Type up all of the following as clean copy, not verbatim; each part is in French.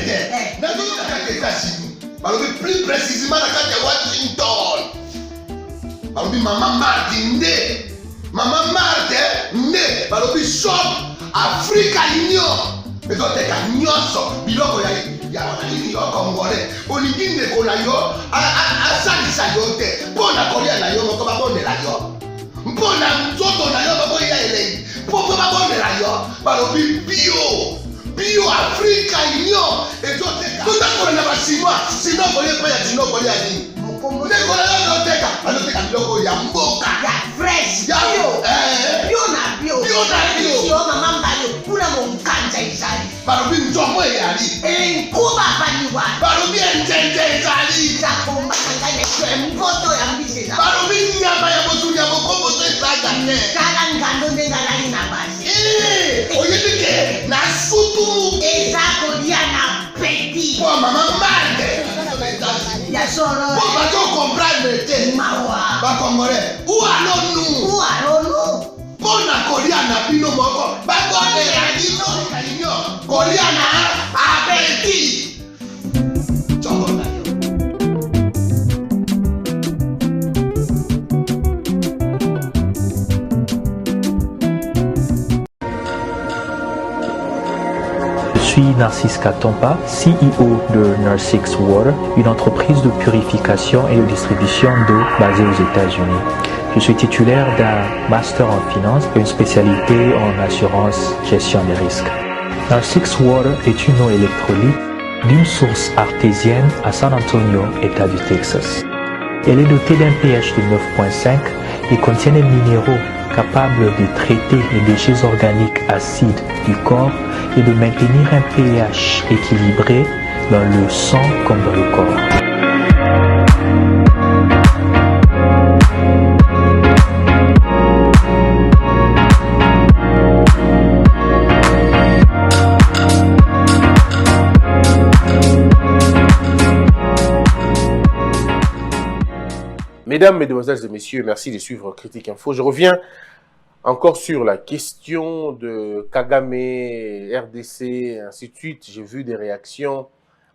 Angleterre. Plus précisément dans Washington. Maman Martin né. Maman Martin né. Balobi shop Africa Union. Mais donc t'es qu'à nyonso. Biloko ya wanani yo Congolais. Olingi ndeko na yo asalisa yo te. Mpona kolia na yo moko babondela yo. Mpona nzoto na yo baboya elei. Poko babondela yo. Balobi bio Africa Union. Et donc t'es qu'à. Tout d'accord na basinois. Sinon kolia pa ya sinon kolia ni. Ndeko na yo teka. Aloteka biloko ya mboka. Ya fresh. Ya bio na bio. Bio na bio. Yo mama mbalo kuna monkanja izali. Balobi nzomo yali. Nkuba baniwa. Balobi enjenje ezali. Zakomba ngane kwe mboto ya mbiseza. Balobi nyama ya botu ya bokombo to ezaga te. Kala ngando ndengalali na basi. Oyedike na sutu. Ezako dia na petit. Po mama mande. Ya soro. Po bato comprendre te. Mawa. Ba Congolais. Où allons-nous? Pona kolia na bino moko. Ba bonne ya bino. Kolia na abeti. Chobona yo. Je suis Narcisse Katompa, CEO de Narsix Water, une entreprise de purification et de distribution d'eau basée aux États-Unis. Je suis titulaire d'un master en finance et une spécialité en assurance gestion des risques. Narsix Water est une eau électrolyte d'une source artésienne à San Antonio, État du Texas. Elle est dotée d'un pH de 9.5 et contient des minéraux capables de traiter les déchets organiques acides du corps et de maintenir un pH équilibré dans le sang comme dans le corps. Mesdames, Mesdemoiselles et Messieurs, merci de suivre Critique Info. Je reviens encore sur la question de Kagame, RDC, ainsi de suite. J'ai vu des réactions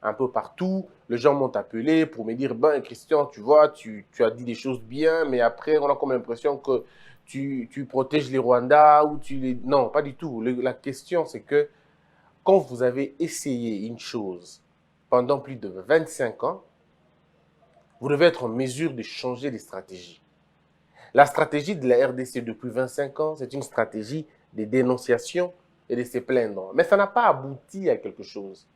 un peu partout. Les gens m'ont appelé pour me dire, ben Christian, tu vois, tu as dit des choses bien, mais après on a comme l'impression que tu protèges les Rwandais ou tu les... Non, pas du tout. La question c'est que quand vous avez essayé une chose pendant plus de 25 ans, vous devez être en mesure de changer de stratégie. La stratégie de la RDC depuis 25 ans, c'est une stratégie de dénonciation et de se plaindre. Mais ça n'a pas abouti à quelque chose.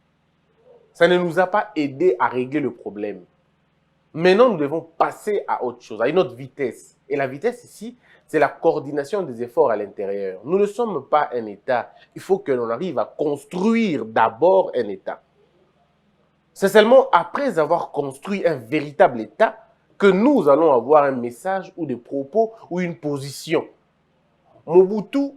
Ça ne nous a pas aidé à régler le problème. Maintenant, nous devons passer à autre chose, à une autre vitesse. Et la vitesse ici, c'est la coordination des efforts à l'intérieur. Nous ne sommes pas un État. Il faut que l'on arrive à construire d'abord un État. C'est seulement après avoir construit un véritable État que nous allons avoir un message ou des propos ou une position. Mobutu,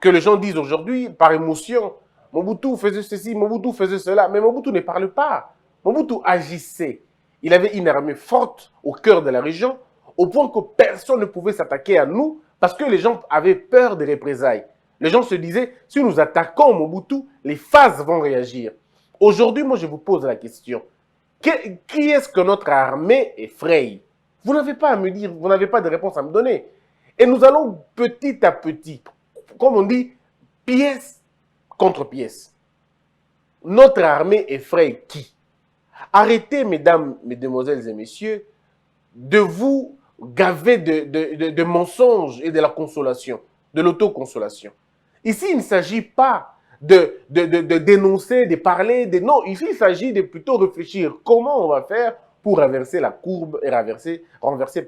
que les gens disent aujourd'hui par émotion, Mobutu faisait ceci, Mobutu faisait cela, mais Mobutu ne parle pas. Mobutu agissait. Il avait une armée forte au cœur de la région, au point que personne ne pouvait s'attaquer à nous parce que les gens avaient peur des représailles. Les gens se disaient, si nous attaquons Mobutu, les phases vont réagir. Aujourd'hui, moi, je vous pose la question. Qui est-ce que notre armée effraie? Vous n'avez pas à me dire, vous n'avez pas de réponse à me donner. Et nous allons petit à petit, comme on dit, pièce contre pièce. Notre armée effraie qui? Arrêtez, mesdames, mesdemoiselles et messieurs, de vous gaver de mensonges et de la consolation, de l'autoconsolation. Ici, il ne s'agit pas de dénoncer, de parler, non, ici il s'agit de plutôt réfléchir comment on va faire pour renverser la courbe et renverser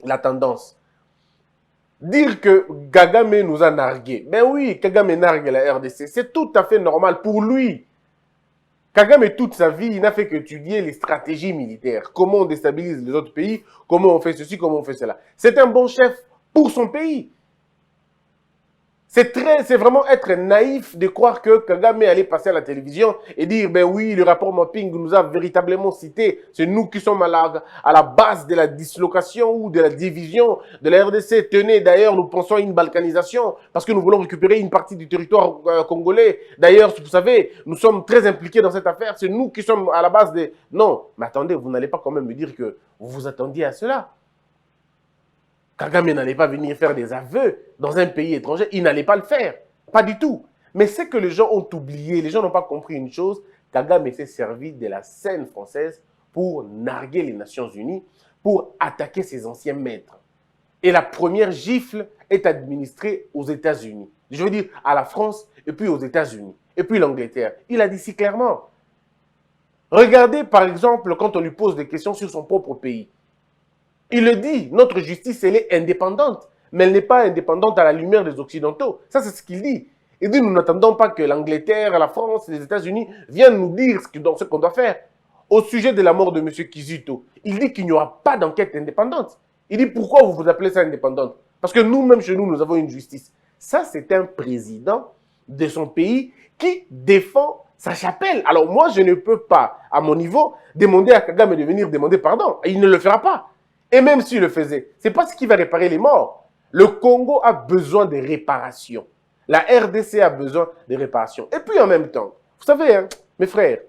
la tendance. Dire que Kagame nous a nargués, ben oui, Kagame nargue la RDC, c'est tout à fait normal pour lui. Kagame, toute sa vie, il n'a fait qu'étudier les stratégies militaires, comment on déstabilise les autres pays, comment on fait ceci, comment on fait cela. C'est un bon chef pour son pays. C'est vraiment être naïf de croire que Kagame allait passer à la télévision et dire, ben oui, le rapport Mapping nous a véritablement cité. C'est nous qui sommes à la base de la dislocation ou de la division de la RDC. Tenez, d'ailleurs, nous pensons à une balkanisation parce que nous voulons récupérer une partie du territoire congolais. D'ailleurs, vous savez, nous sommes très impliqués dans cette affaire. C'est nous qui sommes à la base des... Non, mais attendez, vous n'allez pas quand même me dire que vous vous attendiez à cela. Kagame n'allait pas venir faire des aveux dans un pays étranger. Il n'allait pas le faire. Pas du tout. Mais c'est que les gens ont oublié. Les gens n'ont pas compris une chose. Kagame s'est servi de la scène française pour narguer les Nations Unies, pour attaquer ses anciens maîtres. Et la première gifle est administrée aux États-Unis. Je veux dire à la France et puis aux États-Unis. Et puis l'Angleterre. Il a dit si clairement. Regardez par exemple quand on lui pose des questions sur son propre pays. Il le dit, notre justice, elle est indépendante, mais elle n'est pas indépendante à la lumière des Occidentaux. Ça, c'est ce qu'il dit. Il dit, nous n'attendons pas que l'Angleterre, la France, les États-Unis viennent nous dire ce qu'on doit faire. Au sujet de la mort de M. Kizito, il dit qu'il n'y aura pas d'enquête indépendante. Il dit, pourquoi vous vous appelez ça indépendante? Parce que nous-mêmes, chez nous, nous avons une justice. Ça, c'est un président de son pays qui défend sa chapelle. Alors moi, je ne peux pas, à mon niveau, demander à Kagame de venir demander pardon. Il ne le fera pas. Et même s'il le faisait, ce n'est pas ce qui va réparer les morts. Le Congo a besoin de réparation. La RDC a besoin de réparation. Et puis en même temps, vous savez, hein, mes frères,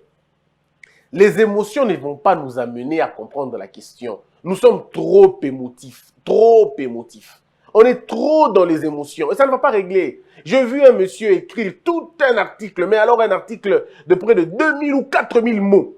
les émotions ne vont pas nous amener à comprendre la question. Nous sommes trop émotifs, trop émotifs. On est trop dans les émotions et ça ne va pas régler. J'ai vu un monsieur écrire tout un article, mais alors un article de près de 2000 ou 4000 mots.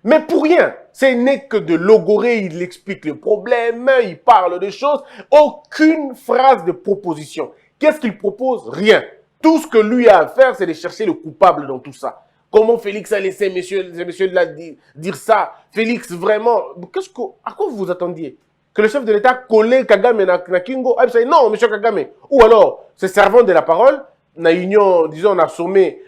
Mais pour rien, ce n'est que de logorée, il explique le problème, il parle de choses, aucune phrase de proposition. Qu'est-ce qu'il propose? Rien. Tout ce que lui a à faire, c'est de chercher le coupable dans tout ça. Comment Félix a laissé monsieur là dire ça? Félix, vraiment, à quoi vous vous attendiez? Que le chef de l'État collait Kagame na Kingo? Non, monsieur Kagame. Ou alors, se servant de la parole, na union, disons, on a sommet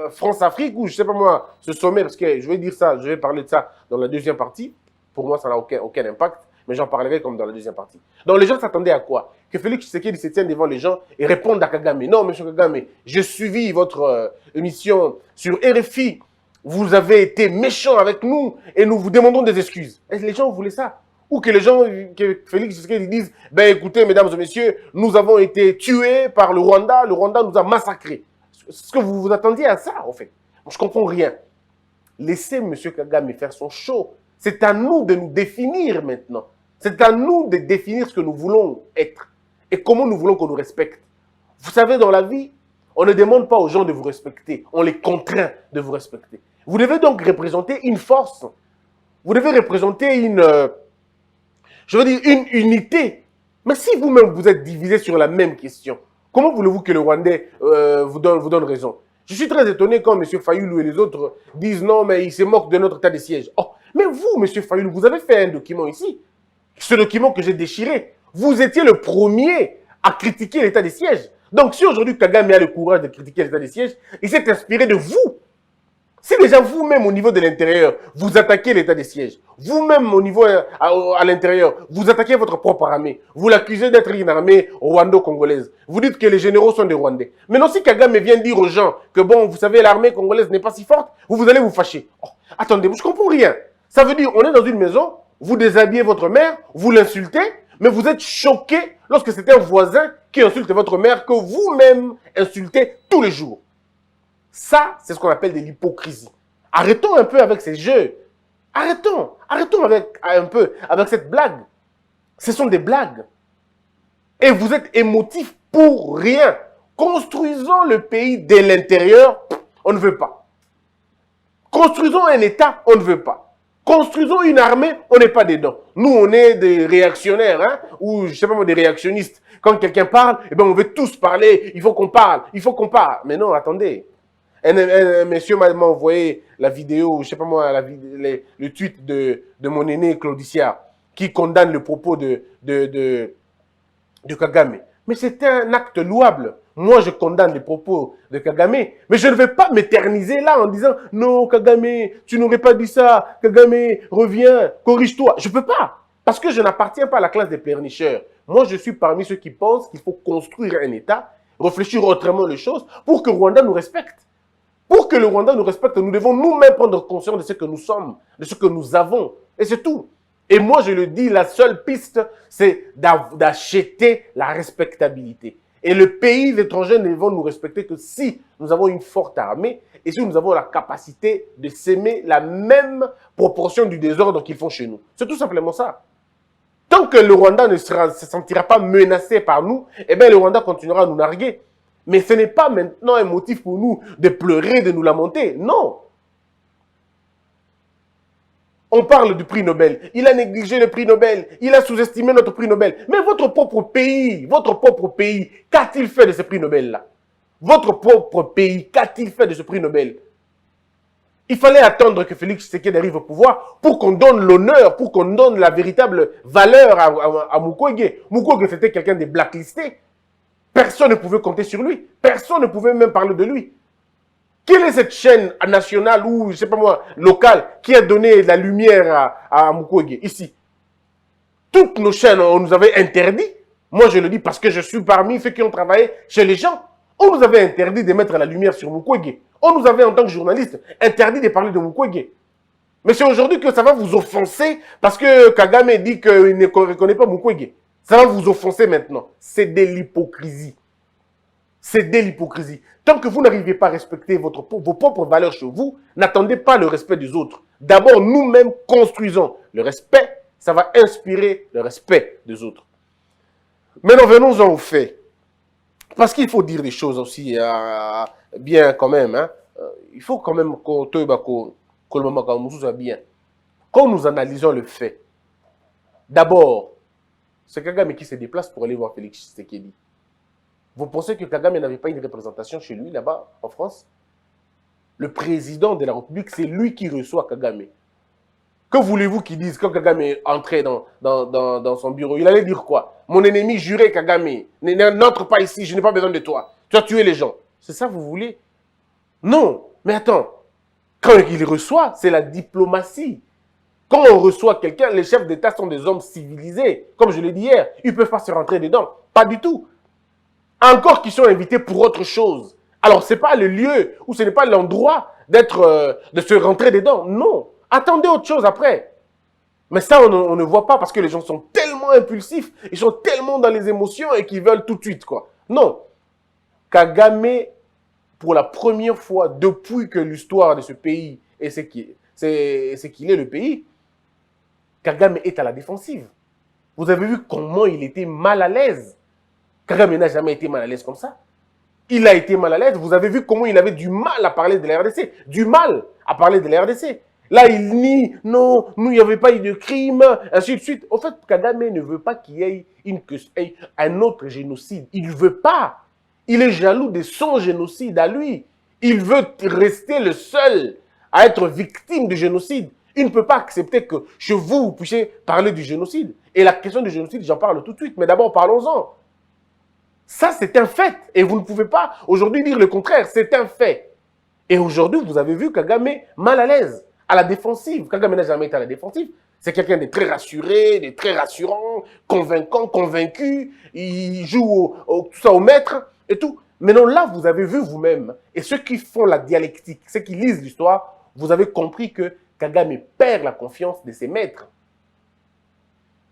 France-Afrique, ou je sais pas moi, ce sommet, parce que je vais dire ça, je vais parler de ça dans la deuxième partie. Pour moi, ça n'a aucun impact, mais j'en parlerai comme dans la deuxième partie. Donc, les gens s'attendaient à quoi? Que Félix Tshisekedi se tienne devant les gens et réponde à Kagame. Non, monsieur Kagame, j'ai suivi votre émission sur RFI. Vous avez été méchant avec nous et nous vous demandons des excuses. Et les gens voulaient ça. Ou que les gens, que Félix Tshisekedi disent, ben écoutez, mesdames et messieurs, nous avons été tués par le Rwanda nous a massacrés. Est-ce que vous vous attendiez à ça, en fait? Je ne comprends rien. Laissez M. Kagame faire son show. C'est à nous de nous définir maintenant. C'est à nous de définir ce que nous voulons être et comment nous voulons qu'on nous respecte. Vous savez, dans la vie, on ne demande pas aux gens de vous respecter. On les contraint de vous respecter. Vous devez donc représenter une force. Vous devez représenter une unité. Mais si vous-même vous êtes divisé sur la même question, comment voulez-vous que le Rwandais vous donne raison? Je suis très étonné quand M. Fayoulou et les autres disent non, mais ils se moquent de notre état de siège. Oh, mais vous, M. Fayoulou, vous avez fait un document ici. Ce document que j'ai déchiré. Vous étiez le premier à critiquer l'état de siège. Donc si aujourd'hui Kagame a le courage de critiquer l'état de siège, il s'est inspiré de vous. Si déjà vous-même au niveau de l'intérieur, vous attaquez l'état de siège, vous-même au niveau à l'intérieur, vous attaquez votre propre armée, vous l'accusez d'être une armée rwando-congolaise, vous dites que les généraux sont des Rwandais. Maintenant si Kagame vient dire aux gens que bon, vous savez, l'armée congolaise n'est pas si forte, vous allez vous fâcher. Oh, attendez, je ne comprends rien. Ça veut dire, on est dans une maison, vous déshabillez votre mère, vous l'insultez, mais vous êtes choqué lorsque c'est un voisin qui insulte votre mère que vous-même insultez tous les jours. Ça, c'est ce qu'on appelle de l'hypocrisie. Arrêtons un peu avec ces jeux. Arrêtons un peu avec cette blague. Ce sont des blagues. Et vous êtes émotifs pour rien. Construisons le pays de l'intérieur, on ne veut pas. Construisons un État, on ne veut pas. Construisons une armée, on n'est pas dedans. Nous, on est des réactionnaires, hein, ou je sais pas moi, des réactionnistes. Quand quelqu'un parle, eh ben, on veut tous parler, il faut qu'on parle. Mais non, attendez. Un monsieur m'a envoyé la vidéo, je sais pas moi, le tweet de mon aîné Claudicia, qui condamne le propos de Kagame. Mais c'est un acte louable. Moi, je condamne les propos de Kagame, mais je ne vais pas m'éterniser là en disant « Non, Kagame, tu n'aurais pas dit ça. Kagame, reviens, corrige-toi. » Je ne peux pas, parce que je n'appartiens pas à la classe des pleurnicheurs. Moi, je suis parmi ceux qui pensent qu'il faut construire un État, réfléchir autrement les choses pour que le Rwanda nous respecte. Pour que le Rwanda nous respecte, nous devons nous-mêmes prendre conscience de ce que nous sommes, de ce que nous avons. Et c'est tout. Et moi, je le dis, la seule piste, c'est d'acheter la respectabilité. Et le pays, les étrangers ne vont nous respecter que si nous avons une forte armée et si nous avons la capacité de s'aimer la même proportion du désordre qu'ils font chez nous. C'est tout simplement ça. Tant que le Rwanda ne se sentira pas menacé par nous, eh bien, le Rwanda continuera à nous narguer. Mais ce n'est pas maintenant un motif pour nous de pleurer, de nous lamenter. Non. On parle du prix Nobel. Il a négligé le prix Nobel. Il a sous-estimé notre prix Nobel. Mais votre propre pays, qu'a-t-il fait de ce prix Nobel-là? Votre propre pays, qu'a-t-il fait de ce prix Nobel? Il fallait attendre que Félix Tshisekedi arrive au pouvoir pour qu'on donne l'honneur, pour qu'on donne la véritable valeur à Mukwege. Mukwege, c'était quelqu'un de blacklisté. Personne ne pouvait compter sur lui. Personne ne pouvait même parler de lui. Quelle est cette chaîne nationale ou, je ne sais pas moi, locale, qui a donné la lumière à Mukwege, ici? Toutes nos chaînes, on nous avait interdit. Moi, je le dis parce que je suis parmi ceux qui ont travaillé chez les gens. On nous avait interdit de mettre la lumière sur Mukwege. On nous avait, en tant que journaliste, interdit de parler de Mukwege. Mais c'est aujourd'hui que ça va vous offenser parce que Kagame dit qu'il ne reconnaît pas Mukwege. Ça va vous offenser maintenant. C'est de l'hypocrisie. C'est de l'hypocrisie. Tant que vous n'arrivez pas à respecter vos propres valeurs chez vous, n'attendez pas le respect des autres. D'abord, nous-mêmes construisons le respect. Ça va inspirer le respect des autres. Maintenant, venons-en aux faits. Parce qu'il faut dire des choses aussi bien quand même. Hein. Il faut quand même que le moment soit bien. Quand nous analysons le fait, d'abord, c'est Kagame qui se déplace pour aller voir Félix Tshisekedi. Vous pensez que Kagame n'avait pas une représentation chez lui, là-bas, en France? Le président de la République, c'est lui qui reçoit Kagame. Que voulez-vous qu'il dise quand Kagame est entré dans son bureau? Il allait dire quoi? Mon ennemi juré, Kagame, n'entre pas ici, je n'ai pas besoin de toi. Tu as tué les gens. C'est ça que vous voulez? Non, mais attends. Quand il reçoit, c'est la diplomatie. Quand on reçoit quelqu'un, les chefs d'État sont des hommes civilisés. Comme je l'ai dit hier, ils ne peuvent pas se rentrer dedans. Pas du tout. Encore qu'ils sont invités pour autre chose. Alors, ce n'est pas le lieu ou ce n'est pas l'endroit de se rentrer dedans. Non. Attendez autre chose après. Mais ça, on ne voit pas parce que les gens sont tellement impulsifs, ils sont tellement dans les émotions et qu'ils veulent tout de suite, quoi. Non. Kagame, pour la première fois depuis que l'histoire de ce pays est ce qu'il est le pays, Kagame est à la défensive. Vous avez vu comment il était mal à l'aise. Kagame n'a jamais été mal à l'aise comme ça. Il a été mal à l'aise. Vous avez vu comment il avait du mal à parler de la RDC. Du mal à parler de la RDC. Là, il nie, non, nous, il n'y avait pas eu de crime, ainsi de suite. En fait, Kagame ne veut pas qu'il y ait un autre génocide. Il ne veut pas. Il est jaloux de son génocide à lui. Il veut rester le seul à être victime du génocide. Il ne peut pas accepter que chez vous, vous puissiez parler du génocide. Et la question du génocide, j'en parle tout de suite. Mais d'abord, parlons-en. Ça, c'est un fait. Et vous ne pouvez pas aujourd'hui dire le contraire. C'est un fait. Et aujourd'hui, vous avez vu Kagame mal à l'aise, à la défensive. Kagame n'a jamais été à la défensive. C'est quelqu'un de très rassuré, de très rassurant, convaincant, convaincu. Il joue tout ça au maître et tout. Maintenant, là, vous avez vu vous-même. Et ceux qui font la dialectique, ceux qui lisent l'histoire, vous avez compris que Kagame perd la confiance de ses maîtres.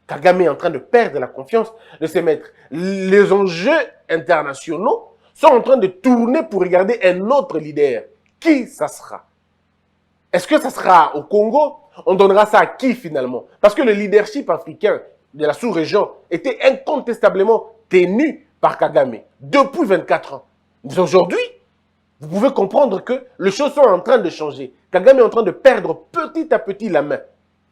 Kagame est en train de perdre la confiance de ses maîtres. Les enjeux internationaux sont en train de tourner pour regarder un autre leader. Qui ça sera? Est-ce que ça sera au Congo? On donnera ça à qui finalement? Parce que le leadership africain de la sous-région était incontestablement tenu par Kagame depuis 24 ans. Mais aujourd'hui, vous pouvez comprendre que les choses sont en train de changer. Kagame est en train de perdre petit à petit la main.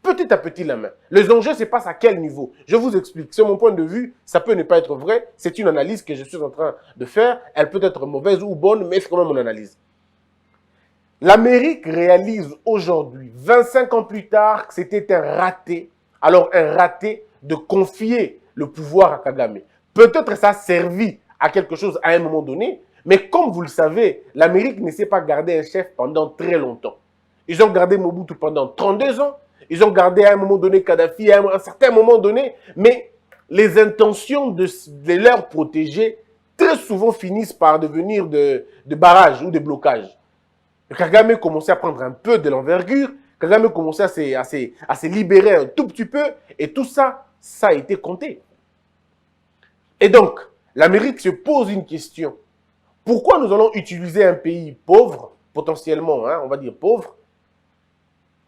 Petit à petit la main. Les enjeux se passent à quel niveau? Je vous explique. C'est mon point de vue. Ça peut ne pas être vrai. C'est une analyse que je suis en train de faire. Elle peut être mauvaise ou bonne, mais c'est quand même mon analyse. L'Amérique réalise aujourd'hui, 25 ans plus tard, que c'était un raté. Alors un raté de confier le pouvoir à Kagame. Peut-être ça a servi à quelque chose à un moment donné, mais comme vous le savez, l'Amérique ne s'est pas gardé un chef pendant très longtemps. Ils ont gardé Mobutu pendant 32 ans. Ils ont gardé à un moment donné Kadhafi à un certain moment donné, mais les intentions de leurs protégés très souvent finissent par devenir de barrages ou de blocages. Kagame commençait à prendre un peu de l'envergure, Kagame commençait à se libérer un tout petit peu, et tout ça, ça a été compté. Et donc, l'Amérique se pose une question. Pourquoi nous allons utiliser un pays pauvre, potentiellement, hein, on va dire pauvre,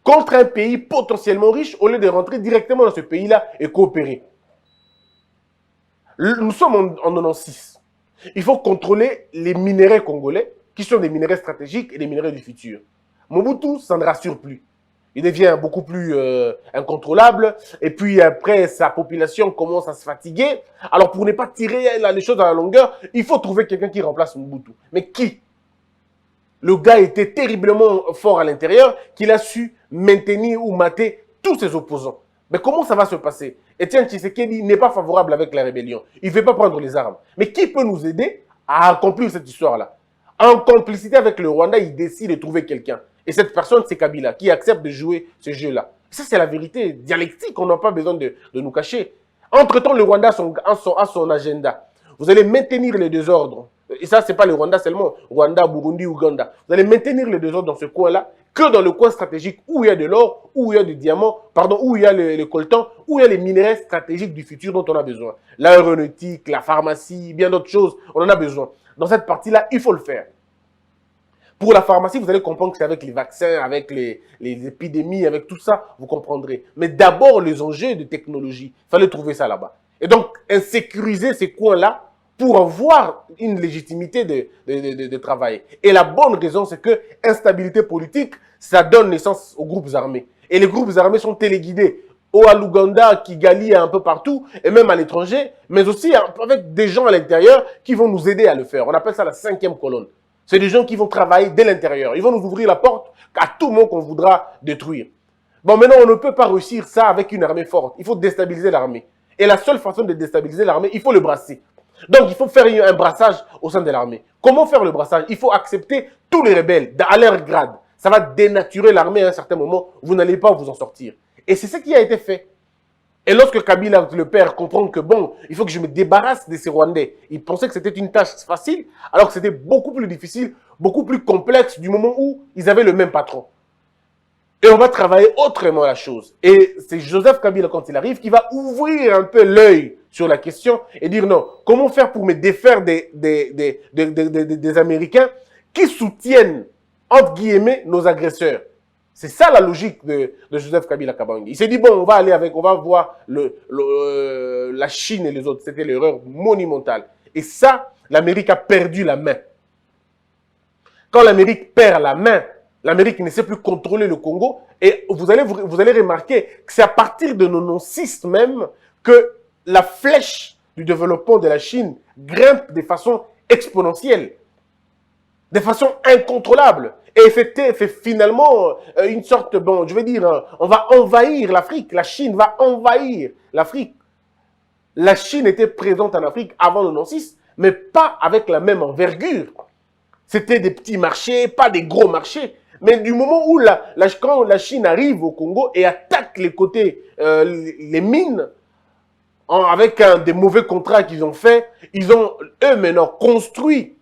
contre un pays potentiellement riche, au lieu de rentrer directement dans ce pays-là et coopérer? Nous sommes en 96. Il faut contrôler les minéraux congolais, qui sont des minéraux stratégiques et des minéraux du futur. Mobutu, ça ne rassure plus. Il devient beaucoup plus incontrôlable. Et puis après, sa population commence à se fatiguer. Alors pour ne pas tirer les choses à la longueur, il faut trouver quelqu'un qui remplace Mobutu. Mais qui? Le gars était terriblement fort à l'intérieur, qu'il a su maintenir ou mater tous ses opposants. Mais comment ça va se passer? Etienne Tshisekedi n'est pas favorable avec la rébellion. Il ne veut pas prendre les armes. Mais qui peut nous aider à accomplir cette histoire-là? En complicité avec le Rwanda, il décide de trouver quelqu'un. Et cette personne, c'est Kabila, qui accepte de jouer ce jeu-là. Ça, c'est la vérité dialectique. On n'a pas besoin de nous cacher. Entre-temps, le Rwanda a son agenda. Vous allez maintenir les désordres. Et ça, ce n'est pas le Rwanda seulement. Rwanda, Burundi, Ouganda. Vous allez maintenir les désordres dans ce coin-là, que dans le coin stratégique où il y a de l'or, où il y a du diamant, pardon, où il y a le coltan, où il y a les minéraux stratégiques du futur dont on a besoin. L'aéronautique, la pharmacie, bien d'autres choses, on en a besoin. Dans cette partie-là, il faut le faire. Pour la pharmacie, vous allez comprendre que c'est avec les vaccins, avec les épidémies, avec tout ça, vous comprendrez. Mais d'abord, les enjeux de technologie, il fallait trouver ça là-bas. Et donc, insécuriser ces coins-là pour avoir une légitimité de travail. Et la bonne raison, c'est que instabilité politique, ça donne naissance aux groupes armés. Et les groupes armés sont téléguidés à l'Ouganda, Kigali, un peu partout, et même à l'étranger, mais aussi avec des gens à l'intérieur qui vont nous aider à le faire. On appelle ça la 5e colonne. C'est des gens qui vont travailler dès l'intérieur. Ils vont nous ouvrir la porte à tout moment qu'on voudra détruire. Bon, maintenant, on ne peut pas réussir ça avec une armée forte. Il faut déstabiliser l'armée. Et la seule façon de déstabiliser l'armée, il faut le brasser. Donc, il faut faire un brassage au sein de l'armée. Comment faire le brassage? Il faut accepter tous les rebelles à leur grade. Ça va dénaturer l'armée à un certain moment. Vous n'allez pas vous en sortir. Et c'est ce qui a été fait. Et lorsque Kabila, le père, comprend que bon, il faut que je me débarrasse de ces Rwandais, il pensait que c'était une tâche facile, alors que c'était beaucoup plus difficile, beaucoup plus complexe du moment où ils avaient le même patron. Et on va travailler autrement la chose. Et c'est Joseph Kabila, quand il arrive, qui va ouvrir un peu l'œil sur la question et dire non, comment faire pour me défaire des Américains qui soutiennent, entre guillemets, nos agresseurs. C'est ça la logique de Joseph Kabila Kabange. Il s'est dit, bon, on va voir la Chine et les autres. C'était l'erreur monumentale. Et ça, l'Amérique a perdu la main. Quand l'Amérique perd la main, l'Amérique ne sait plus contrôler le Congo. Et vous allez remarquer que c'est à partir de 96 même que la flèche du développement de la Chine grimpe de façon exponentielle, de façon incontrôlable. Et fait finalement une sorte, bon, je vais dire, on va envahir l'Afrique. La Chine va envahir l'Afrique. La Chine était présente en Afrique avant 96, mais pas avec la même envergure. C'était des petits marchés, pas des gros marchés. Mais du moment où quand la Chine arrive au Congo et attaque les côtés, les mines, avec des mauvais contrats qu'ils ont faits, ils ont, eux, maintenant, construit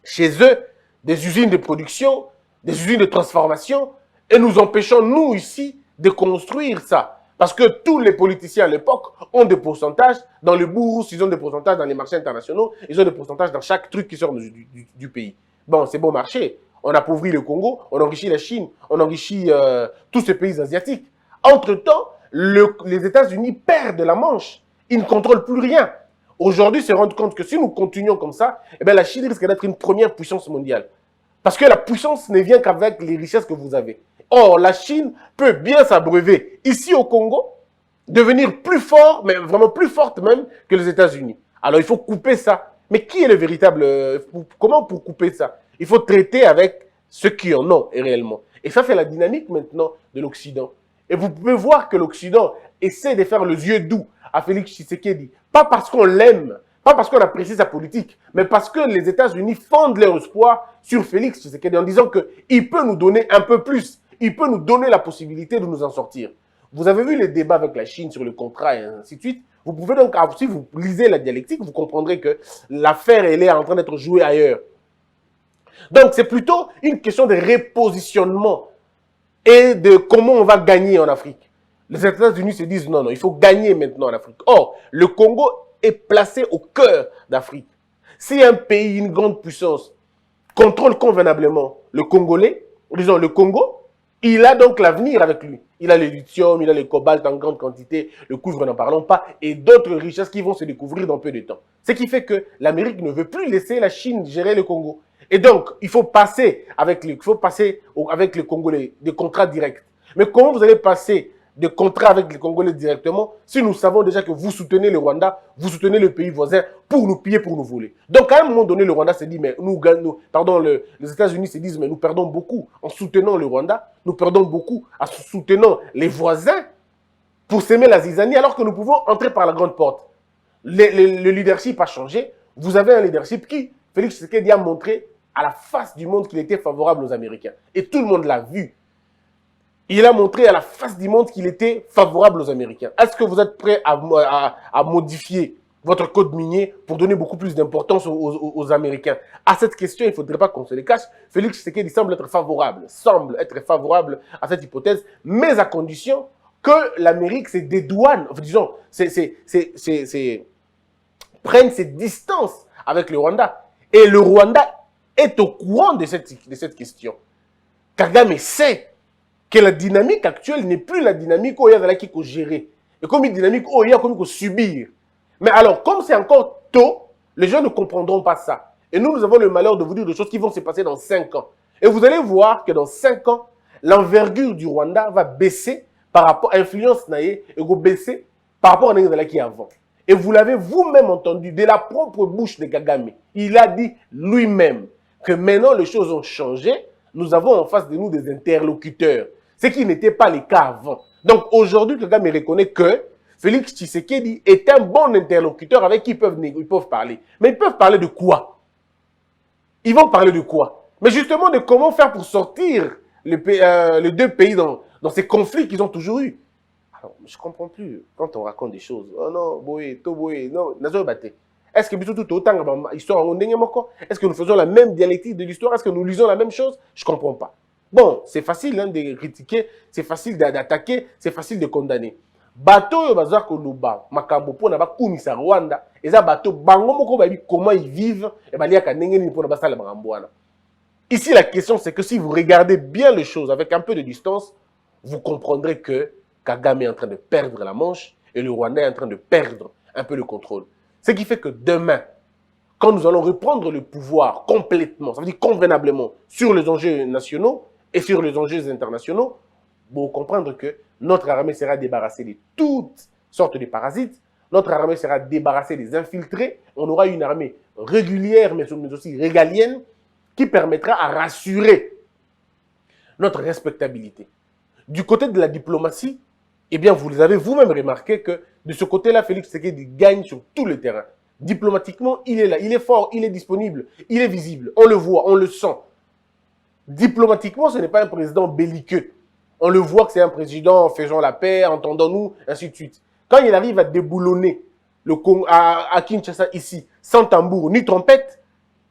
chez eux des usines de production, des usines de transformation, et nous empêchons, nous, ici, de construire ça. Parce que tous les politiciens à l'époque ont des pourcentages. Dans le bourse, ils ont des pourcentages dans les marchés internationaux, ils ont des pourcentages dans chaque truc qui sort du pays. Bon, c'est bon marché. On appauvrit le Congo, on enrichit la Chine, on enrichit tous ces pays asiatiques. Entre-temps, les États-Unis perdent la Manche. Ils ne contrôlent plus rien. Aujourd'hui, se rendre compte que si nous continuons comme ça, eh bien, la Chine risque d'être une première puissance mondiale. Parce que la puissance ne vient qu'avec les richesses que vous avez. Or, la Chine peut bien s'abreuver ici au Congo, devenir plus fort, mais vraiment plus forte même que les États-Unis. Alors, il faut couper ça. Mais qui est le véritable... comment pour couper ça? Il faut traiter avec ceux qui en ont réellement. Et ça, c'est la dynamique maintenant de l'Occident. Et vous pouvez voir que l'Occident essaie de faire le yeux doux à Félix Tshisekedi. Pas parce qu'on l'aime, pas parce qu'on apprécie sa politique, mais parce que les États-Unis fondent leur espoir sur Félix Tshisekedi en disant qu'il peut nous donner un peu plus. Il peut nous donner la possibilité de nous en sortir. Vous avez vu les débats avec la Chine sur le contrat et ainsi de suite. Vous pouvez donc, si vous lisez la dialectique, vous comprendrez que l'affaire, elle est en train d'être jouée ailleurs. Donc, c'est plutôt une question de repositionnement et de comment on va gagner en Afrique. Les États-Unis se disent non, non, il faut gagner maintenant en Afrique. Or, le Congo est placé au cœur d'Afrique. Si un pays, une grande puissance, contrôle convenablement le Congolais, disons le Congo, il a donc l'avenir avec lui. Il a le lithium, il a le cobalt en grande quantité, le cuivre n'en parlons pas, et d'autres richesses qui vont se découvrir dans peu de temps. Ce qui fait que l'Amérique ne veut plus laisser la Chine gérer le Congo. Et donc, il faut passer avec les Congolais des contrats directs. Mais comment vous allez passer des contrats avec les Congolais directement si nous savons déjà que vous soutenez le Rwanda, vous soutenez le pays voisin pour nous piller, pour nous voler. Donc, à un moment donné, le Rwanda s'est dit, mais les États-Unis se disent, mais nous perdons beaucoup en soutenant le Rwanda, nous perdons beaucoup en soutenant les voisins pour s'aimer la zizanie, alors que nous pouvons entrer par la grande porte. Le leadership a changé. Vous avez un leadership qui, Félix Tshisekedi, a montré à la face du monde qu'il était favorable aux Américains. Et tout le monde l'a vu. Il a montré à la face du monde qu'il était favorable aux Américains. Est-ce que vous êtes prêt à modifier votre code minier pour donner beaucoup plus d'importance aux Américains? À cette question, il ne faudrait pas qu'on se les cache. Félix Tshisekedi semble être favorable à cette hypothèse, mais à condition que l'Amérique se dédouane, enfin, disons, prenne ses distances avec le Rwanda. Et le Rwanda est au courant de cette question. Kagame sait que la dynamique actuelle n'est plus la dynamique où il y a qui faut gérer. Et comme une dynamique où il y a comme subir. Mais alors, comme c'est encore tôt, les gens ne comprendront pas ça. Et nous avons le malheur de vous dire des choses qui vont se passer dans 5 ans. Et vous allez voir que dans 5 ans, l'envergure du Rwanda va baisser par rapport à l'influence naïe et va baisser par rapport à ce qui avant. Et vous l'avez vous-même entendu de la propre bouche de Kagame. Il a dit lui-même que maintenant les choses ont changé. Nous avons en face de nous des interlocuteurs. Ce qui n'était pas le cas avant. Donc aujourd'hui, Kagame reconnaît que Félix Tshisekedi est un bon interlocuteur avec qui ils peuvent parler. Mais ils peuvent parler de quoi? Ils vont parler de quoi? Mais justement de comment faire pour sortir les deux pays dans ces conflits qu'ils ont toujours eu. Alors, je ne comprends plus quand on raconte des choses. Oh non, boé, non, est-ce que tout autant histoire est-ce que nous faisons la même dialectique de l'histoire? Est-ce que nous lisons la même chose? Je ne comprends pas. Bon, c'est facile de critiquer, c'est facile d'attaquer, c'est facile de condamner. Bateau yo bazar koloba makambo pona ba kumisa Rwanda, eza bateau bango moko ba comment ils vivent et ba liaka ndenge pona ba sala makambo wana. Ici la question c'est que si vous regardez bien les choses avec un peu de distance, vous comprendrez que Kagame est en train de perdre la manche et le Rwanda est en train de perdre un peu le contrôle. Ce qui fait que demain, quand nous allons reprendre le pouvoir complètement, ça veut dire convenablement, sur les enjeux nationaux et sur les enjeux internationaux, vous comprendre que notre armée sera débarrassée de toutes sortes de parasites, notre armée sera débarrassée des infiltrés, on aura une armée régulière mais aussi régalienne qui permettra à rassurer notre respectabilité. Du côté de la diplomatie, eh bien vous avez vous-même remarqué que de ce côté-là, Félix Tshisekedi gagne sur tous les terrains. Diplomatiquement, il est là, il est fort, il est disponible, il est visible, on le voit, on le sent. Diplomatiquement, ce n'est pas un président belliqueux. On le voit que c'est un président faisant la paix, entendons-nous, ainsi de suite. Quand il arrive à déboulonner le Congo, à Kinshasa ici, sans tambour ni trompette,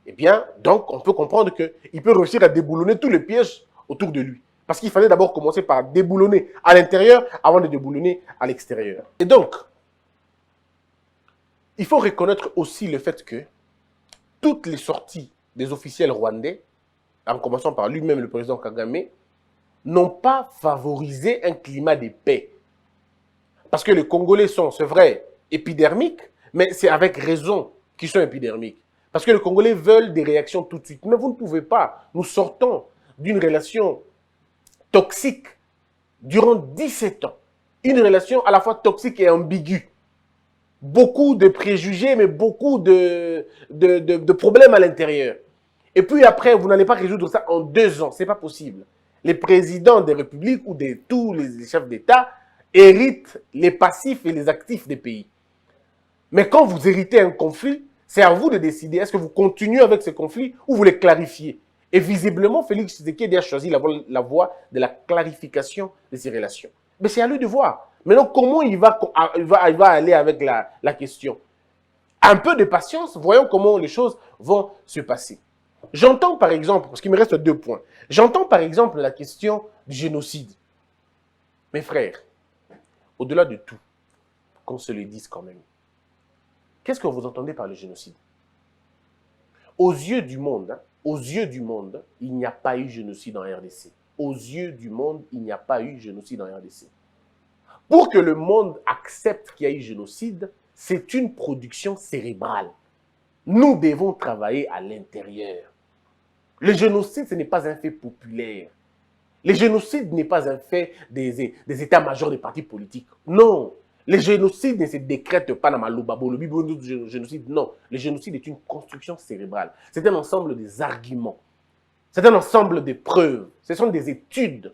eh bien, donc, on peut comprendre qu'il peut réussir à déboulonner tous les pièges autour de lui. Parce qu'il fallait d'abord commencer par déboulonner à l'intérieur avant de déboulonner à l'extérieur. Et donc, il faut reconnaître aussi le fait que toutes les sorties des officiels rwandais, en commençant par lui-même, le président Kagame, n'ont pas favorisé un climat de paix. Parce que les Congolais sont, c'est vrai, épidermiques, mais c'est avec raison qu'ils sont épidermiques. Parce que les Congolais veulent des réactions tout de suite. Mais vous ne pouvez pas. Nous sortons d'une relation toxique durant 17 ans. Une relation à la fois toxique et ambiguë. Beaucoup de préjugés, mais beaucoup de problèmes à l'intérieur. Et puis après, vous n'allez pas résoudre ça en 2 ans. Ce n'est pas possible. Les présidents des républiques ou de tous les chefs d'État héritent les passifs et les actifs des pays. Mais quand vous héritez un conflit, c'est à vous de décider. Est-ce que vous continuez avec ce conflit ou vous les clarifiez? Et visiblement, Félix Tshisekedi a choisi la voie de la clarification de ces relations. Mais c'est à lui de voir. Maintenant, comment il va aller avec la question? Un peu de patience, voyons comment les choses vont se passer. J'entends par exemple, parce qu'il me reste 2 points, j'entends par exemple la question du génocide. Mes frères, au-delà de tout, qu'on se le dise quand même, qu'est-ce que vous entendez par le génocide? Aux yeux du monde, il n'y a pas eu génocide en RDC. Aux yeux du monde, il n'y a pas eu génocide en RDC. Pour que le monde accepte qu'il y a eu génocide, c'est une production cérébrale. Nous devons travailler à l'intérieur. Le génocide, ce n'est pas un fait populaire. Le génocide n'est pas un fait des états-majors des partis politiques. Non. Le génocide ne se décrète pas dans Malubabo, le génocide, non. Le génocide est une construction cérébrale. C'est un ensemble des arguments. C'est un ensemble de preuves. Ce sont des études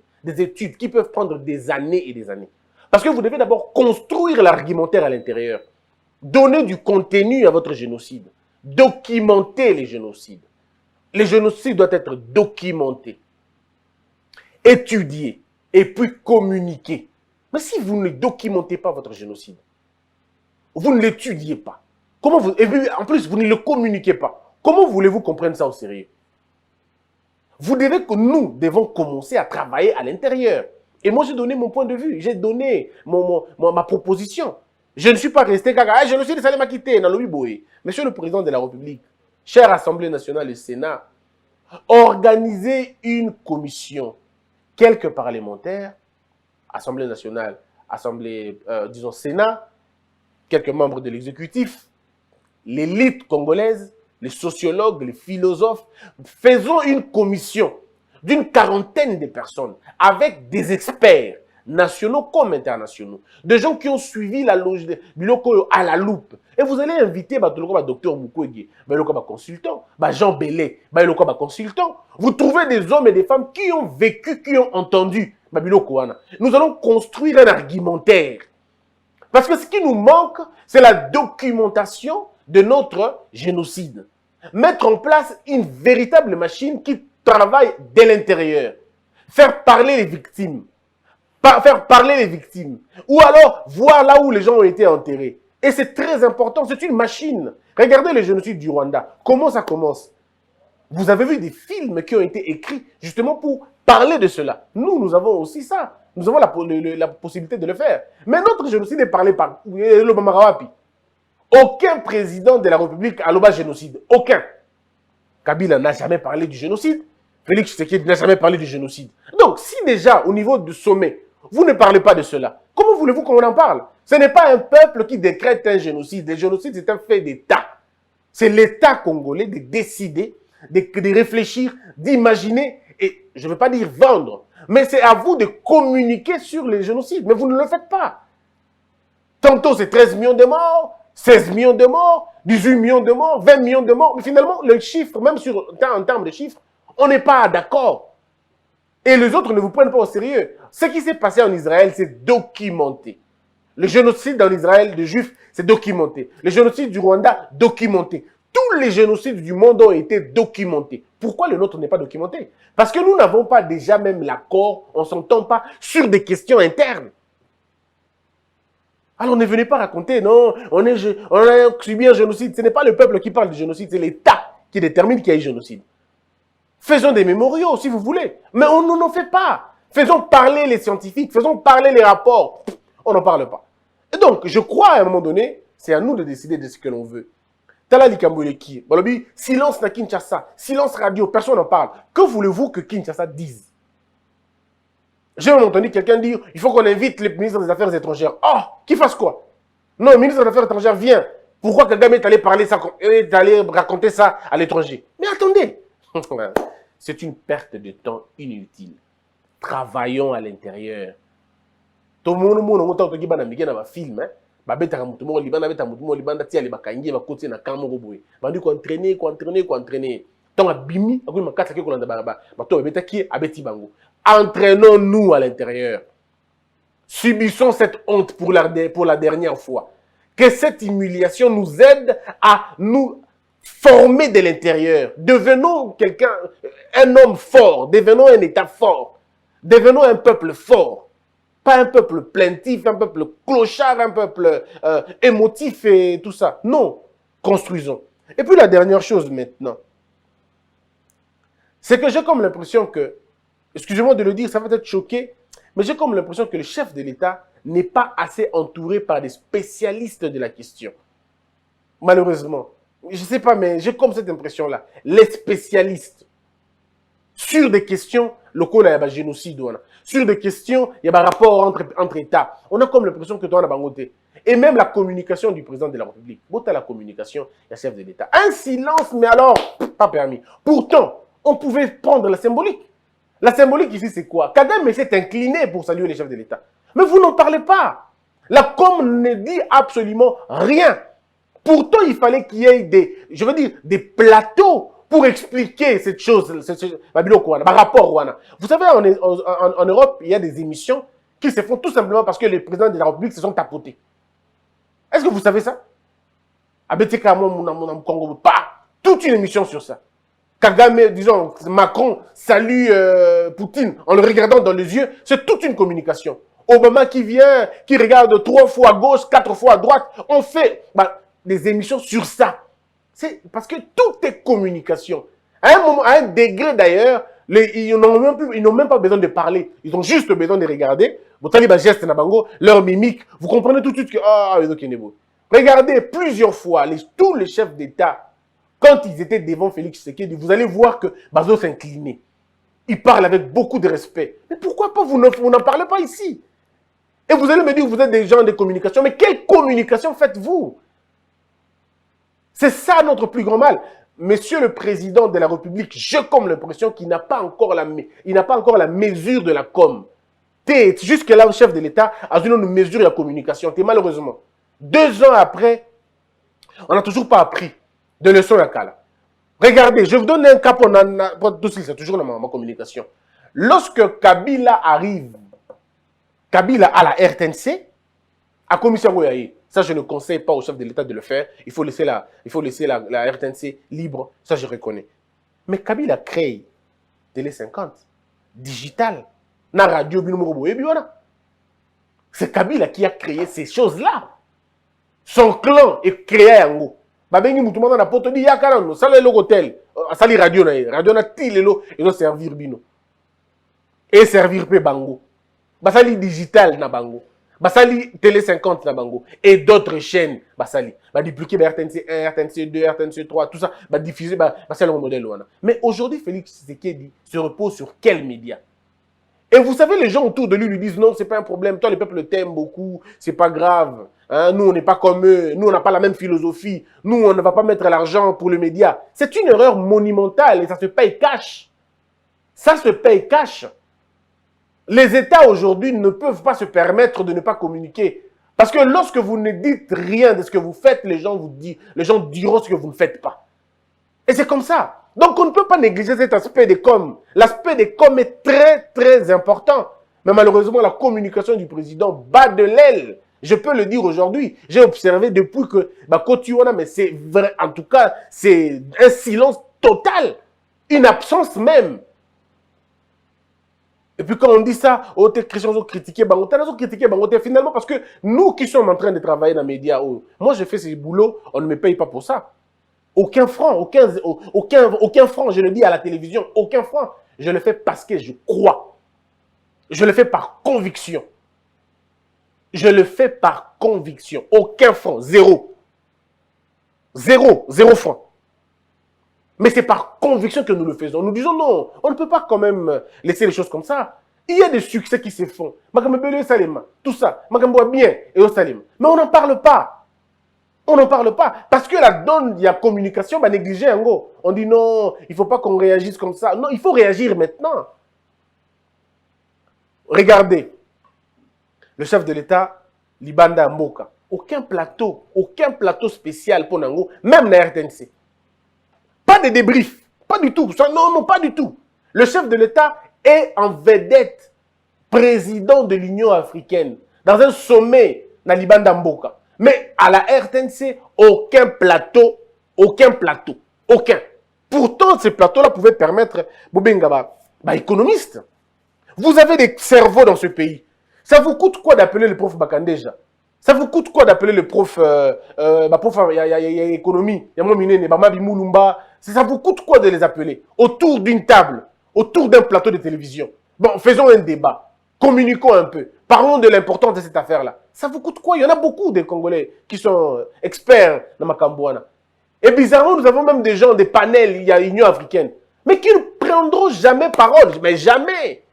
qui peuvent prendre des années et des années. Parce que vous devez d'abord construire l'argumentaire à l'intérieur. Donner du contenu à votre génocide. Documenter les génocides. Les génocides doivent être documentés, étudiés et puis communiqués. Mais si vous ne documentez pas votre génocide, vous ne l'étudiez pas, et puis, en plus, vous ne le communiquez pas, comment voulez-vous comprendre ça au sérieux? Nous devons commencer à travailler à l'intérieur. Et moi, j'ai donné mon point de vue, j'ai donné ma proposition. Je ne suis pas resté caca. Génocide, ça m'a quitté. Monsieur le Président de la République, chère Assemblée nationale et Sénat, organisez une commission, quelques parlementaires, Assemblée nationale, disons Sénat, quelques membres de l'exécutif, l'élite congolaise, les sociologues, les philosophes, faisons une commission d'une 40aine de personnes avec des experts nationaux comme internationaux, des gens qui ont suivi la logique à la loupe. Et vous allez inviter Dr Mukwege, consultant, Jean Bellet, consultant. Vous trouvez des hommes et des femmes qui ont vécu, qui ont entendu. Nous allons construire un argumentaire. Parce que ce qui nous manque, c'est la documentation de notre génocide. Mettre en place une véritable machine qui travaille dès l'intérieur. Faire parler les victimes. Faire parler les victimes. Ou alors voir là où les gens ont été enterrés. Et c'est très important, c'est une machine. Regardez le génocide du Rwanda. Comment ça commence? Vous avez vu des films qui ont été écrits justement pour parler de cela. Nous avons aussi ça. Nous avons la possibilité de le faire. Mais notre génocide est parlé par Lobamarawapi. Aucun président de la République a le génocide. Aucun. Kabila n'a jamais parlé du génocide. Félix Tshisekedi n'a jamais parlé du génocide. Donc, si déjà, au niveau du sommet, vous ne parlez pas de cela, comment voulez-vous qu'on en parle? Ce n'est pas un peuple qui décrète un génocide. Le génocide, c'est un fait d'État. C'est l'État congolais de décider, de réfléchir, d'imaginer, et je ne veux pas dire vendre, mais c'est à vous de communiquer sur les génocides. Mais vous ne le faites pas. Tantôt, c'est 13 millions de morts, 16 millions de morts, 18 millions de morts, 20 millions de morts. Mais finalement, le chiffre, même en termes de chiffres, on n'est pas d'accord. Et les autres ne vous prennent pas au sérieux. Ce qui s'est passé en Israël, c'est documenté. Le génocide en Israël des Juifs, c'est documenté. Le génocide du Rwanda, documenté. Tous les génocides du monde ont été documentés. Pourquoi le nôtre n'est pas documenté? Parce que nous n'avons pas déjà même l'accord, on ne s'entend pas sur des questions internes. Alors ne venez pas raconter, non, on a subi un génocide. Ce n'est pas le peuple qui parle de génocide, c'est l'État qui détermine qu'il y a eu génocide. Faisons des mémoriaux si vous voulez, mais on n'en fait pas. Faisons parler les scientifiques, faisons parler les rapports. On n'en parle pas. Et donc, je crois à un moment donné, c'est à nous de décider de ce que l'on veut. Tala Likamboleki, silence na Kinshasa, silence radio, personne n'en parle. Que voulez-vous que Kinshasa dise? J'ai entendu quelqu'un dire, il faut qu'on invite le ministre des Affaires étrangères. Oh, qui fasse quoi? Non, le ministre des Affaires étrangères vient. Pourquoi Kagame est allé parler ça, est allé raconter ça à l'étranger? Mais attendez, c'est une perte de temps inutile. Travaillons à l'intérieur. Tout le monde a un film, hein? Entraînons-nous à l'intérieur. Subissons cette honte pour la dernière fois. Que cette humiliation nous aide à nous former de l'intérieur. Devenons un homme fort. Devenons un État fort. Devenons un peuple fort. Pas un peuple plaintif, un peuple clochard, un peuple émotif et tout ça. Non, construisons. Et puis la dernière chose maintenant, c'est que j'ai comme l'impression que, excusez-moi de le dire, ça va être choqué, mais j'ai comme l'impression que le chef de l'État n'est pas assez entouré par des spécialistes de la question. Malheureusement. Je ne sais pas, mais j'ai comme cette impression-là. Les spécialistes, sur des questions locaux, il y a un génocide. Sur des questions, il y a un rapport entre États. On a comme l'impression que toi, on a bangoté. Et même la communication du président de la République. Botta la communication, il y a chef de l'État. Un silence, mais alors, pas permis. Pourtant, on pouvait prendre la symbolique. La symbolique ici, c'est quoi? Kagame s'est incliné pour saluer les chefs de l'État. Mais vous n'en parlez pas. La com ne dit absolument rien. Pourtant, il fallait qu'il y ait des plateaux pour expliquer cette chose, rapport. Vous savez, en Europe, il y a des émissions qui se font tout simplement parce que les présidents de la République se sont tapotés. Est-ce que vous savez ça? Pas toute une émission sur ça. Kagame, disons, Macron salue Poutine en le regardant dans les yeux, c'est toute une communication. Obama qui vient, qui regarde 3 fois à gauche, 4 fois à droite, on fait des émissions sur ça. C'est parce que tout est communication. À un moment, à un degré d'ailleurs, ils n'ont même pas besoin de parler. Ils ont juste besoin de regarder. Leur mimique. Vous comprenez tout de suite que regardez plusieurs fois tous les chefs d'État, quand ils étaient devant Félix Tshisekedi, vous allez voir que Bazo s'inclinait. Il parle avec beaucoup de respect. Mais pourquoi pas vous n'en parlez pas ici? Et vous allez me dire que vous êtes des gens de communication. Mais quelle communication faites-vous? C'est ça notre plus grand mal. Monsieur le président de la République, j'ai comme l'impression qu'il n'a pas encore la mesure de la com. Jusque là, le chef de l'État a une mesure de la communication. Malheureusement, 2 ans après, on n'a toujours pas appris de leçons à Kala. Regardez, je vous donne un cas pour c'est toujours ma communication. Lorsque Kabila arrive, Kabila à la RTNC, à commission Goyaï. Ça, je ne conseille pas au chef de l'État de le faire. Il faut laisser la RTNC libre. Ça, je reconnais. Mais Kabila crée Télé 50, digital, na radio, c'est Kabila qui a créé ces choses-là. Son clan est créé à Yango. Babengi Moutoumana na poto di yakarano, ça le hôtel, sali radio na tilelo, ils ont servir bino. Et servir pe bango. Basali digital na bango. Basali Télé 50 na bango. Et d'autres chaînes, basali. Ba dupliquer RTNC 1, RTNC 2, RTNC 3, tout ça, ba diffuser, basali le modèle. Mais aujourd'hui, Félix Tshisekedi se repose sur quel média? Et vous savez, les gens autour de lui disent non, c'est pas un problème. Toi, le peuple t'aime beaucoup, c'est pas grave. Hein? Nous, on n'est pas comme eux. Nous, on n'a pas la même philosophie. Nous, on ne va pas mettre l'argent pour le média. C'est une erreur monumentale et ça se paye cash. Ça se paye cash. Les États aujourd'hui ne peuvent pas se permettre de ne pas communiquer. Parce que lorsque vous ne dites rien de ce que vous faites, les gens diront ce que vous ne faites pas. Et c'est comme ça. Donc, on ne peut pas négliger cet aspect des com. L'aspect des com est très, très important. Mais malheureusement, la communication du président bat de l'aile. Je peux le dire aujourd'hui. J'ai observé depuis que Kotiwana, mais c'est vrai, en tout cas, c'est un silence total. Une absence même. Et puis quand on dit ça, on critiquer Bangote, finalement, parce que nous qui sommes en train de travailler dans les médias, moi je fais ce boulot, on ne me paye pas pour ça. Aucun franc, aucun franc, je le dis à la télévision, aucun franc. Je le fais parce que je crois. Je le fais par conviction. Je le fais par conviction. Aucun franc, zéro. Zéro franc. Mais c'est par conviction que nous le faisons. Nous disons non, on ne peut pas quand même laisser les choses comme ça. Il y a des succès qui se font. Tout ça, bien et au Salim. Mais on n'en parle pas. On n'en parle pas. Parce que la donne, il y a communication, négligée en gros. On dit non, il ne faut pas qu'on réagisse comme ça. Non, il faut réagir maintenant. Regardez. Le chef de l'État, Libanda Mboka. Aucun plateau spécial pour Nango, même la RTNC. Pas de débrief. Pas du tout. Non, pas du tout. Le chef de l'État est en vedette président de l'Union africaine dans un sommet dans Libanda Mboka. Mais à la RTNC, aucun plateau. Aucun. Pourtant, ces plateaux-là pouvaient permettre Bobengaba, économiste. Vous avez des cerveaux dans ce pays. Ça vous coûte quoi d'appeler le prof Bakandeja? Ça vous coûte quoi d'appeler le prof, il y a économie, il y a mon miné, Bamabi Moulumba. Ça vous coûte quoi de les appeler autour d'une table, autour d'un plateau de télévision? Bon, faisons un débat, communiquons un peu, parlons de l'importance de cette affaire-là. Ça vous coûte quoi? Il y en a beaucoup des Congolais qui sont experts dans Makambouana. Et bizarrement, nous avons même des gens, des panels, il y a l'Union africaine, mais qui ne prendront jamais parole, mais jamais.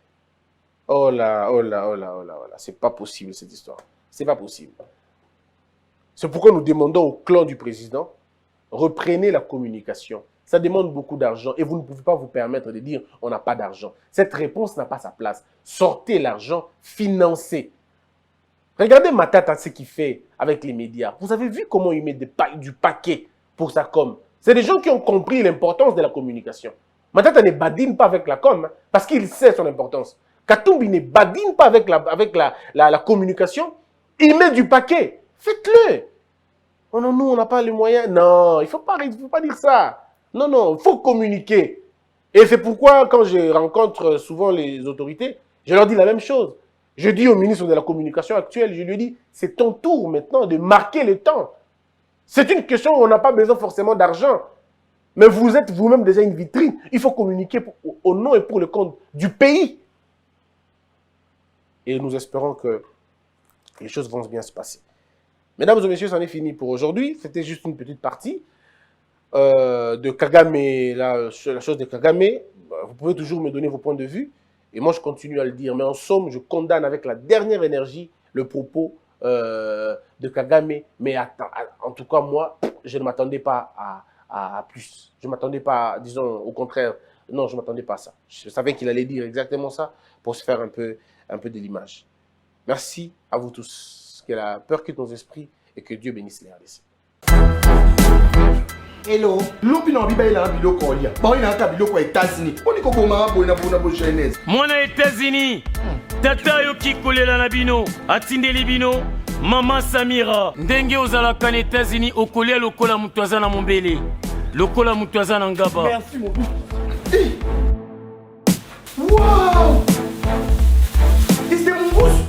Oh là, oh là, oh là, oh là, oh là, c'est pas possible cette histoire. C'est pas possible. C'est pourquoi nous demandons au clan du président, reprenez la communication. Ça demande beaucoup d'argent et vous ne pouvez pas vous permettre de dire on n'a pas d'argent. Cette réponse n'a pas sa place. Sortez l'argent, financez. Regardez Matata ce qu'il fait avec les médias. Vous avez vu comment il met du paquet pour sa com. C'est des gens qui ont compris l'importance de la communication. Matata ne badine pas avec la com hein, parce qu'il sait son importance. Katumbi ne badine pas avec la communication. Il met du paquet. Faites-le. Oh non, nous, on n'a pas les moyens. Non, il ne faut pas dire ça. Non, non, il faut communiquer. Et c'est pourquoi, quand je rencontre souvent les autorités, je leur dis la même chose. Je dis au ministre de la Communication actuel, je lui dis, c'est ton tour maintenant de marquer le temps. C'est une question où on n'a pas besoin forcément d'argent. Mais vous êtes vous-même déjà une vitrine. Il faut communiquer au nom et pour le compte du pays. Et nous espérons que les choses vont bien se passer. Mesdames et messieurs, c'en est fini pour aujourd'hui. C'était juste une petite partie de Kagame, la chose de Kagame. Vous pouvez toujours me donner vos points de vue. Et moi, je continue à le dire. Mais en somme, je condamne avec la dernière énergie le propos de Kagame. Mais en tout cas, moi, je ne m'attendais pas à plus. Je ne m'attendais pas, disons, au contraire. Non, je ne m'attendais pas à ça. Je savais qu'il allait dire exactement ça pour se faire un peu de l'image. Merci à vous tous. Que la peur quitte nos esprits et que Dieu bénisse les RDC. Hello. Lupi na biba ila biloko olia. Ba ina ka biloko États-Unis. Oni ko boma bo na bo Genèse. Mwana États-Unis. Tata yo kikolela na bino. Atindeli bino. Mama Samira. Ndenge ozalaka na États-Unis okolia lokola mutu aza na mombele. Lokola mutu aza na ngaba. Merci mon but. Hey. Wow. C'est mon bouche.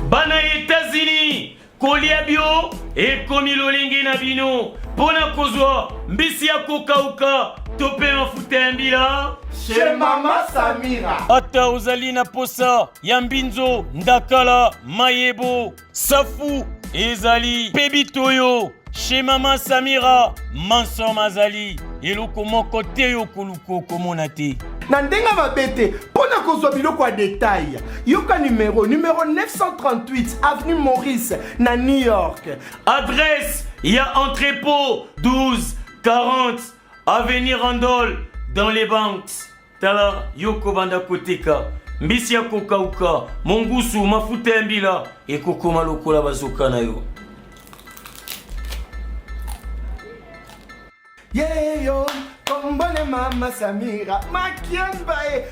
Bana États-Unis. Kolia bio et komi lolingi na bino. Pona kozwa mbisi ya kokauka tope mafuta ya mbila Chez Mama Samira. ata ozali na posa ya mbinzo ndakala mayebo safu ezali pebitoyo chez Mama Samira manso mazali eloko moko te yo koluko komona te Na ndenga babete pona kozwa biloko ya détail. Yoka numéro 938 avenue Maurice na New York. adresse ya entrepôt 1240 avenue Randol dans les banques tala yoko banda koteka mbisi ya kokauka mongusu mafuta ya mbila ekokoma lokola bazoka na yo Yeah yo, kombone Mama Samira, makiambae.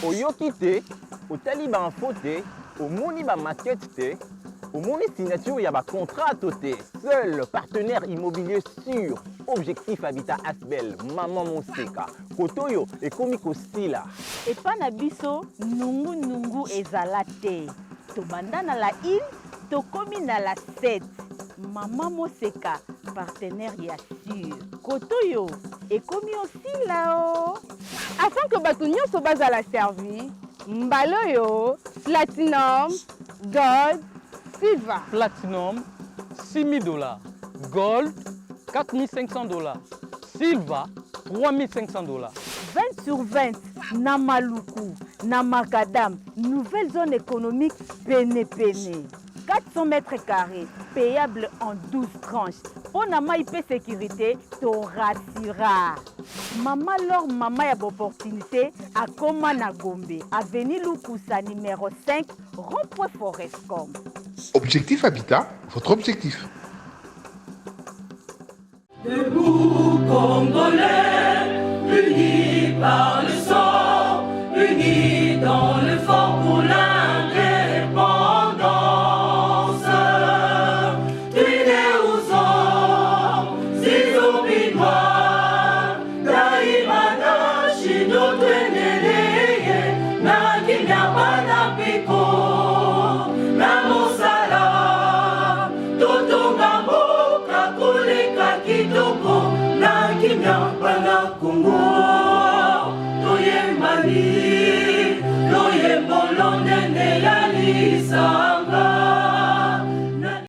Oyoki te, otali ba info te, omoni ba maquette te, omoni signature ya ba contrat te. Seul partenaire immobilier sûr, Objectif Habitat Asbel, Maman Moseka. Kotoyo ekomi kosila. epa na biso nungu ezala te tobanda na la île tokomi na la 7 Mama Moseka partenaire ya sûr kotoyo ekomi osila o afin que bato nyonso bazala servi mbala oyo platinum gold silver Platinum, $6,000. Gold, $4,500. Silver, $3,500. 20 sur 20 na Maluku na Macadam nouvelle zone économique Pene 400 mètres carrés payable en 12 tranches Pona mai pe sécurité, to rassura. Maman leur maman a opportunité à Koma na Gombe, avenue Lukusa numéro 5, rond-point Forestcom. Objectif Habitat, votre objectif. Debout Congolais, unis par le sang, unis dans le fort pour l'indépendance. Tués aux hommes, si obinois, daimana shido tweneleye, na kinyabana piko, na mosala, totonga mboka kuleka kitoko, na kinyabana Congo.